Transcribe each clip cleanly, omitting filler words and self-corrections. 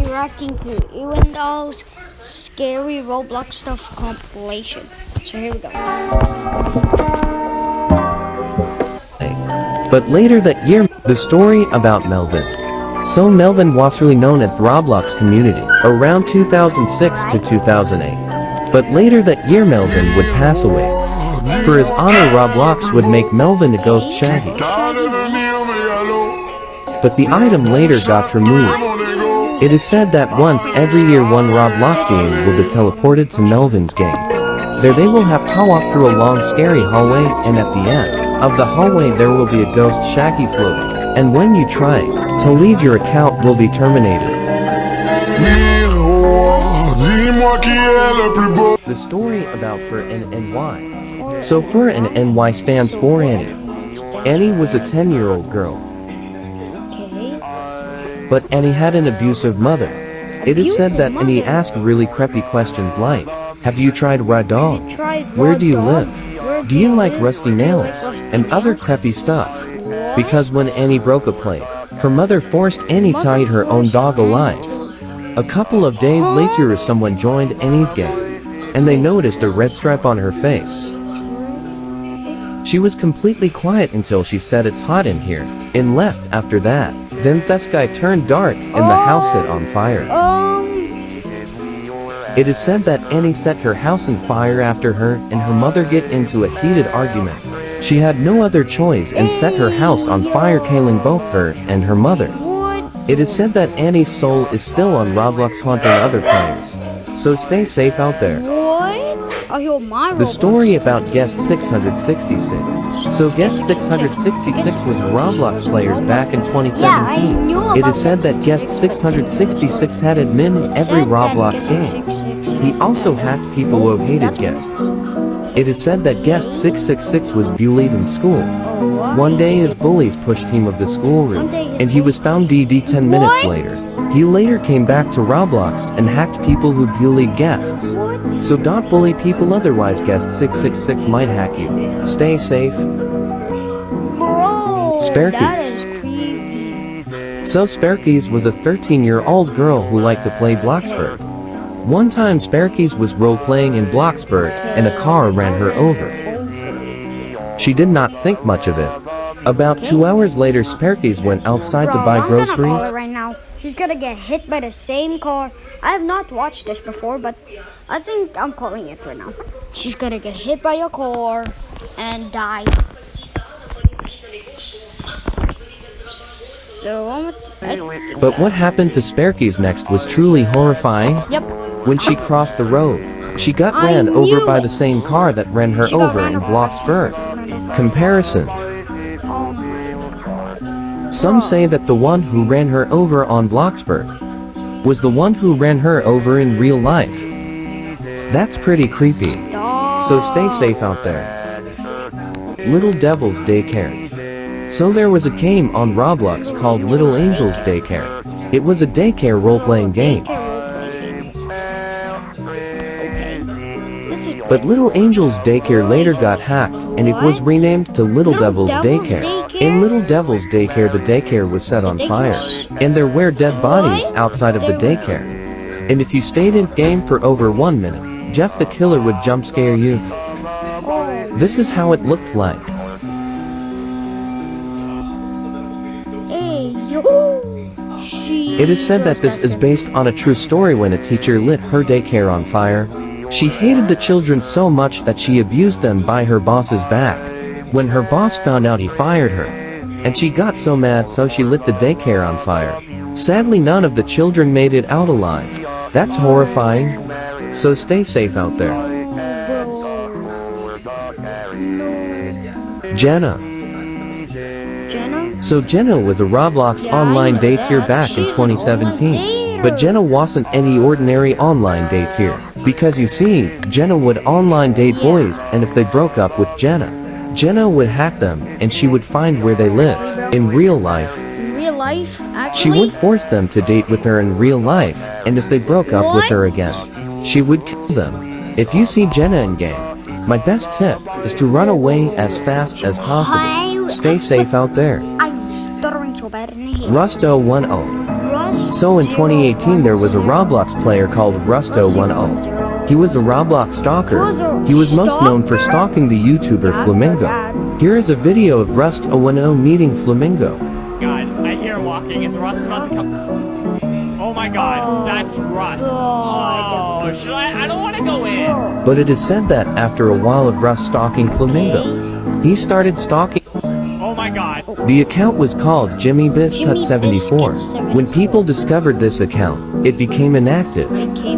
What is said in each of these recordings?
reacting to iwindowls scary Roblox stuff compilation. So here we go. But later that year, the story about Melvin. So Melvin was really known at the Roblox community around 2006 to 2008. But later that year Melvin would pass away. For his honor Roblox would make Melvin a ghost shaggy. But the item later got removed. It is said that once every year one Robloxian will be teleported to Melvin's game. There they will have to walk through a long scary hallway, and at the end of the hallway there will be a ghost shaggy floating. And when you try to leave, your account will be terminated. The story about for and why. So for and why stands for Annie. Annie was a 10-year-old girl. But Annie had an abusive mother. It is said that Annie asked really creepy questions like, have you tried raw dog? Where do you live? Do you like rusty nails? And other creepy stuff. Because when Annie broke a plate, her mother forced Annie to eat her own dog alive. A couple of days later someone joined Annie's game, and they noticed a red stripe on her face. She was completely quiet until she said it's hot in here, and left after that. Then the sky turned dark and the house set on fire. It is said that Annie set her house on fire after her and her mother get into a heated argument. She had no other choice and set her house on fire, killing both her and her mother. It is said that Annie's soul is still on Roblox haunting other players. So stay safe out there. The story about Guest 666. So Guest 666 was Roblox players back in 2017. It is said that Guest 666 had admin in every Roblox game. He also hacked people who hated guests. It is said that Guest 666 was bullied in school. One day his bullies pushed him of the schoolroom, and he was found dead 10 minutes later. He later came back to Roblox and hacked people who bullied guests. So don't bully people, otherwise Guest 666 might hack you. Stay safe. Sparkies. So Sparkies was a 13-year-old girl who liked to play Bloxburg. One time Sparkies was role-playing in Bloxburg, and a car ran her over. She did not think much of it. About 2 hours later Sparkies went outside to buy groceries. Right now, she's gonna get hit by the same car. I have not watched this before, but I think I'm calling it right now. She's gonna get hit by a car and die. So, but what happened to Sparkies next was truly horrifying. Yep. When she crossed the road, she got ran over by the same car that ran her over in Bloxburg. Comparison. Some say that the one who ran her over on Bloxburg was the one who ran her over in real life. That's pretty creepy. So stay safe out there. Little Devil's Daycare. So there was a game on Roblox called Little Angels Daycare. It was a daycare role-playing game. But Little Angels Daycare later got hacked, and it was renamed to Little Devil's Daycare. In Little Devil's Daycare the daycare was set on fire, and there were dead bodies outside of the daycare. And if you stayed in game for over 1 minute, Jeff the Killer would jump scare you. This is how it looked like. It is said that this is based on a true story when a teacher lit her daycare on fire. She hated the children so much that she abused them by her boss's back. When her boss found out, he fired her. And she got so mad, so she lit the daycare on fire. Sadly, none of the children made it out alive. That's horrifying. So stay safe out there. Jenna. So Jenna was a Roblox online dateer back in 2017. But Jenna wasn't any ordinary online dateer. Because you see, Jenna would online date boys, and if they broke up with Jenna, Jenna would hack them, and she would find where they live. In real life, she would force them to date with her in real life, and if they broke up with her again, she would kill them. If you see Jenna in game, my best tip is to run away as fast as possible. Stay safe out there. I'm stuttering so bad. Rusto 10. So in 2018 there was a Roblox player called Rust010. He was a Roblox stalker. He was most known for stalking the YouTuber Flamingo. Here is a video of Rust010 meeting Flamingo. God, I hear walking. Is Rust about to come? Oh my God, that's Rust. Oh, should I don't want to go in. But it is said that after a while of Rust stalking Flamingo, he started stalking. Oh my God. The account was called Jimmy Biscuit 74. When people discovered this account, it became inactive.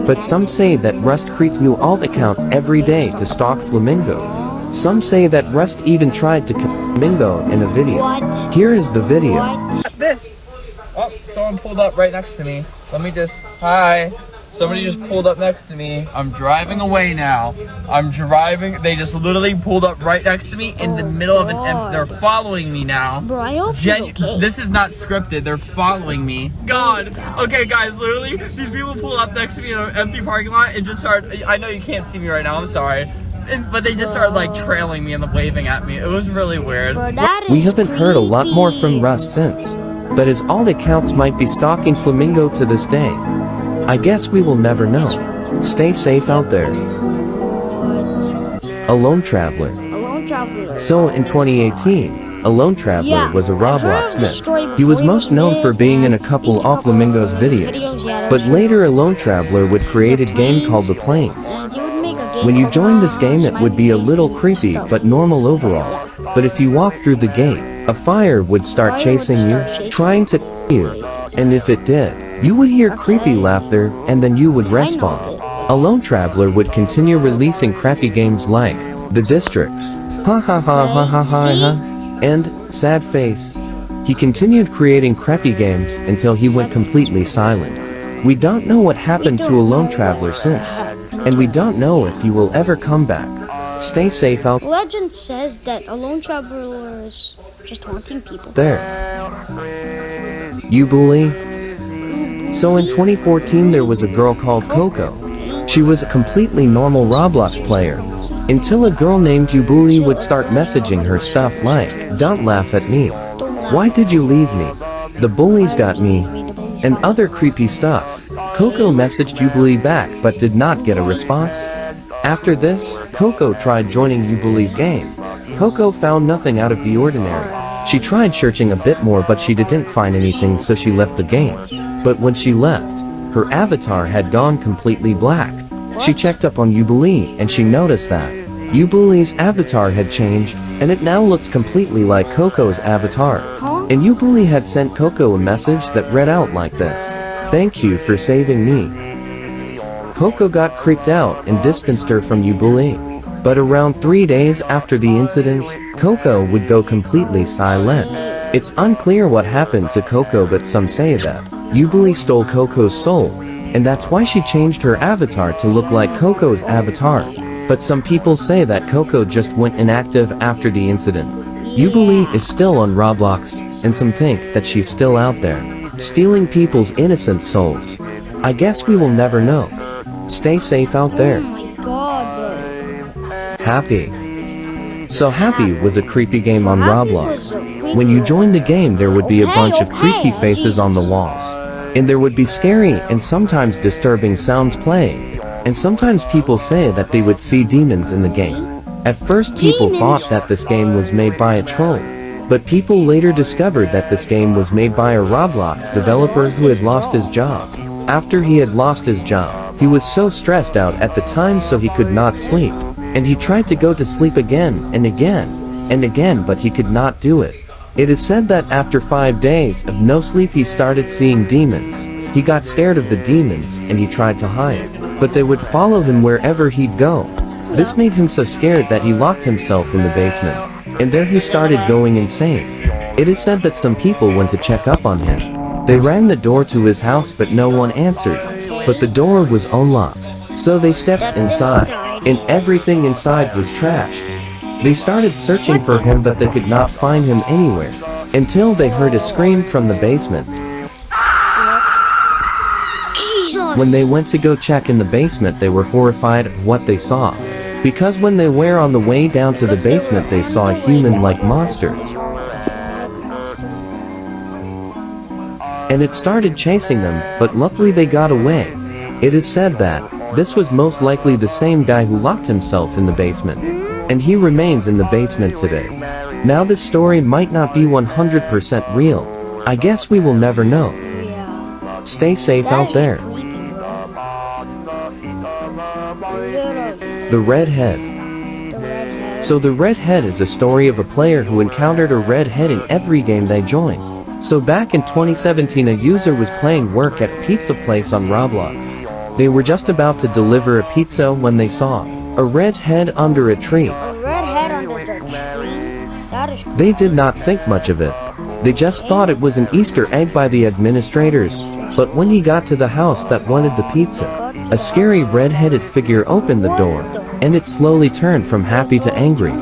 But some say that Rust creates new alt accounts every day to stalk Flamingo. Some say that Rust even tried to kill Flamingo in a video. What? Here is the video. What? This. Oh, someone pulled up right next to me. Let me just, hi. Somebody just pulled up next to me. I'm driving away now. They just literally pulled up right next to me in the middle of they're following me now. Bro, I hope he's okay. This is not scripted, they're following me. God. Okay guys, literally, these people pulled up next to me in an empty parking lot and just started, I know you can't see me right now, I'm sorry. But they just started like trailing me and waving at me. It was really weird. Bro, that We is haven't heard a lot more creepy. from Rust since, but his alt accounts might be stalking Flamingo to this day. I guess we will never know. Stay safe out there. What? A lone traveler. A lone traveler. So in 2018, a lone traveler Yeah, was a I've heard Roblox of this story myth. He was before, most known for being in a couple of Flamingo's videos. But later a lone traveler would create a game called The Plains. And you would make a game When you called join this game it would be a Plains little and creepy stuff. but normal overall. But if you walk through the gate, a fire would start chasing you, trying to kill you. And if it did, you would hear creepy laughter and then you would respawn. A lone traveler would continue releasing crappy games like The Districts, ha ha ha ha ha ha ha, and Sad Face. He continued creating crappy games until he went completely silent. We don't know what happened to a lone traveler since, and we don't know if he will ever come back. Stay safe out Legend says that a lone traveler is just haunting people. there. You bully? So in 2014 there was a girl called Coco. She was a completely normal Roblox player. Until a girl named Yubuli would start messaging her stuff like, "Don't laugh at me. Why did you leave me? The bullies got me," and other creepy stuff. Coco messaged Yubuli back but did not get a response. After this, Coco tried joining Yubuli's game. Coco found nothing out of the ordinary. She tried searching a bit more but she didn't find anything, so she left the game. But when she left, her avatar had gone completely black. She checked up on Yubuli and she noticed that Yubuli's avatar had changed, and it now looked completely like Coco's avatar. And Yubuli had sent Coco a message that read out like this: "Thank you for saving me." Coco got creeped out and distanced her from Yubuli. But around 3 days after the incident, Coco would go completely silent. It's unclear what happened to Coco, but some say that Yubuli stole Coco's soul, and that's why she changed her avatar to look like Coco's avatar. But some people say that Coco just went inactive after the incident. Yubuli is still on Roblox, and some think that she's still out there, stealing people's innocent souls. I guess we will never know. Stay safe out there. Oh my God, bro. Happy. So Happy was a creepy game on Happy Roblox. was a creepy When you one. joined the game there would be a Okay, bunch of okay, creepy faces on the walls. And there would be scary and sometimes disturbing sounds playing. And sometimes people say that they would see demons in the game. At first people Demons? thought that this game was made by a troll. But people later discovered that this game was made by a Roblox developer who had lost his job. After he had lost his job, he was so stressed out at the time so he could not sleep. And he tried to go to sleep again and again and again, but he could not do it. It is said that after 5 days of no sleep he started seeing demons. He got scared of the demons and he tried to hide, but they would follow him wherever he'd go. This made him so scared that he locked himself in the basement, and there he started going insane. It is said that some people went to check up on him. They rang the door to his house but no one answered, but the door was unlocked. So they stepped inside, and everything inside was trashed. They started searching for him but they could not find him anywhere, until they heard a scream from the basement. Jesus. When they went to go check in the basement they were horrified of what they saw. Because when they were on the way down to the basement they saw a human-like monster. and it started chasing them, but luckily they got away. It is said that this was most likely the same guy who locked himself in the basement, and he remains in the basement today. Now this story might not be 100% real. I guess we will never know. Yeah. Stay safe That out is there. creepy, bro. Literally, The Redhead. the redhead. So the Redhead is a story of a player who encountered a redhead in every game they joined. So back in 2017 a user was playing work at pizza place on Roblox. They were just about to deliver a pizza when they saw a redhead under a tree. A redhead under the tree? That is They did not think much of it. They just thought it was an Easter egg by the administrators. But when he got to the house that wanted the pizza, a scary red-headed figure opened the door, and it slowly turned from happy to angry.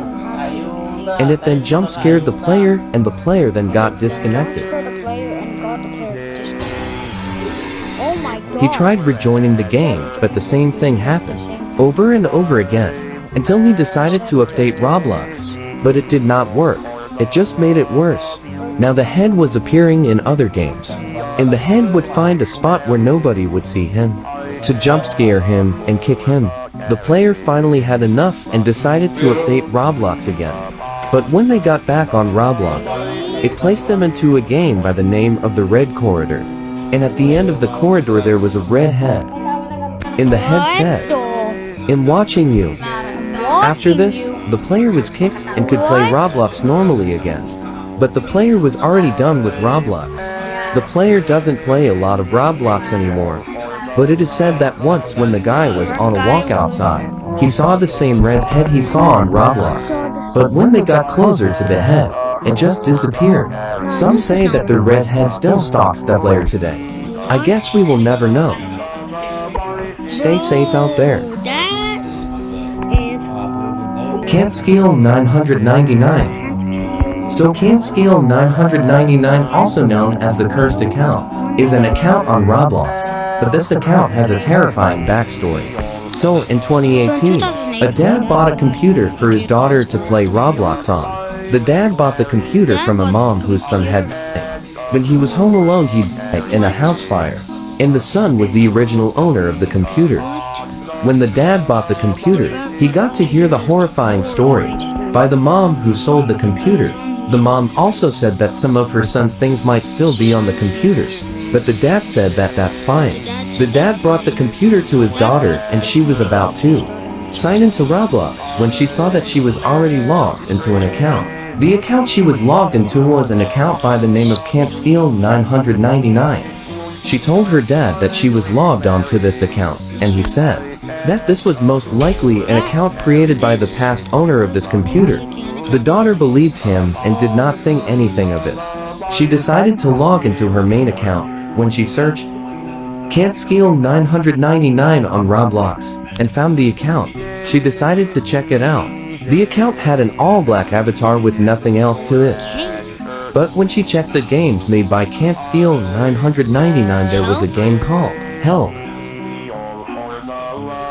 And it then jump scared the player, and the player then got disconnected. scared the player and got the player disconnected. Oh my god. He tried rejoining the game, but the same thing happened, over and over again, until he decided to update Roblox. But it did not work. It just made it worse. Now the head was appearing in other games, and the head would find a spot where nobody would see him, to jump scare him and kick him. The player finally had enough and decided to update Roblox again. But when they got back on Roblox, it placed them into a game by the name of the Red Corridor. And at the end of the corridor there was a red head. And the head said, "I'm watching you." After this, the player was kicked and could play Roblox normally again. But the player was already done with Roblox. The player doesn't play a lot of Roblox anymore. But it is said that once when the guy was on a walk outside, he saw the same red head he saw on Roblox. But when they got closer to the head, it just disappeared. Some say that the red head still stalks the player today. I guess we will never know. Stay safe out there. That is Cant Scale 999. So Cant Scale 999, also known as the Cursed Account, is an account on Roblox, but this account has a terrifying backstory. So in 2018, a dad bought a computer for his daughter to play Roblox on. The dad bought the computer from a mom whose son had died. When he was home alone he died in a house fire, and the son was the original owner of the computer. When the dad bought the computer, he got to hear the horrifying story by the mom who sold the computer. The mom also said that some of her son's things might still be on the computer, but the dad said that that's fine. The dad brought the computer to his daughter and she was about to sign into Roblox when she saw that she was already logged into an account. The account she was logged into was an account by the name of Cant Scale 999. She told her dad that she was logged onto this account, and he said that this was most likely an account created by the past owner of this computer. The daughter believed him and did not think anything of it. She decided to log into her main account when she searched Cant Scale 999 on Roblox and found the account. She decided to check it out. The account had an all-black avatar with nothing else to it. But when she checked the games made by Cant Scale 999, there was a game called Help.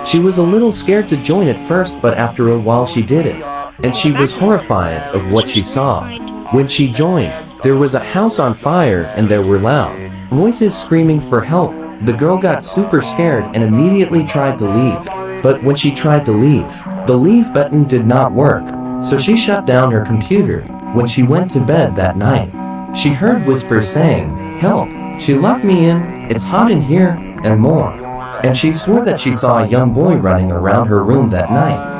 She was a little scared to join at first, but after a while she did it, and she was horrified of what she saw. When she joined, there was a house on fire and there were loud voices screaming for help. The girl got super scared and immediately tried to leave. But when she tried to leave, the leave button did not work, so she shut down her computer. When she went to bed that night, she heard whispers saying, "Help, she locked me in, it's hot in here," and more. And she swore that she saw a young boy running around her room that night.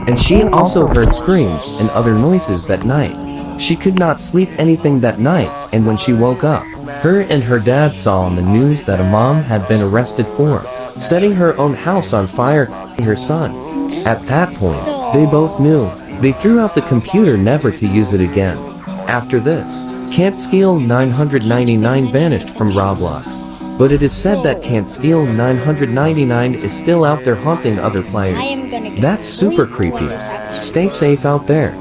And she also heard screams and other noises that night. She could not sleep anything that night, and when she woke up, her and her dad saw on the news that a mom had been arrested for setting her own house on fire and her son. At that point, they both knew. They threw out the computer never to use it again. After this, Cant Scale 999 vanished from Roblox. But it is said that Cant Scale 999 is still out there haunting other players. That's super creepy. Stay safe out there.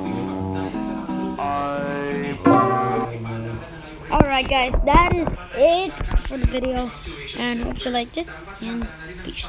alright guys, that is it for the video, and hope you liked it, and peace.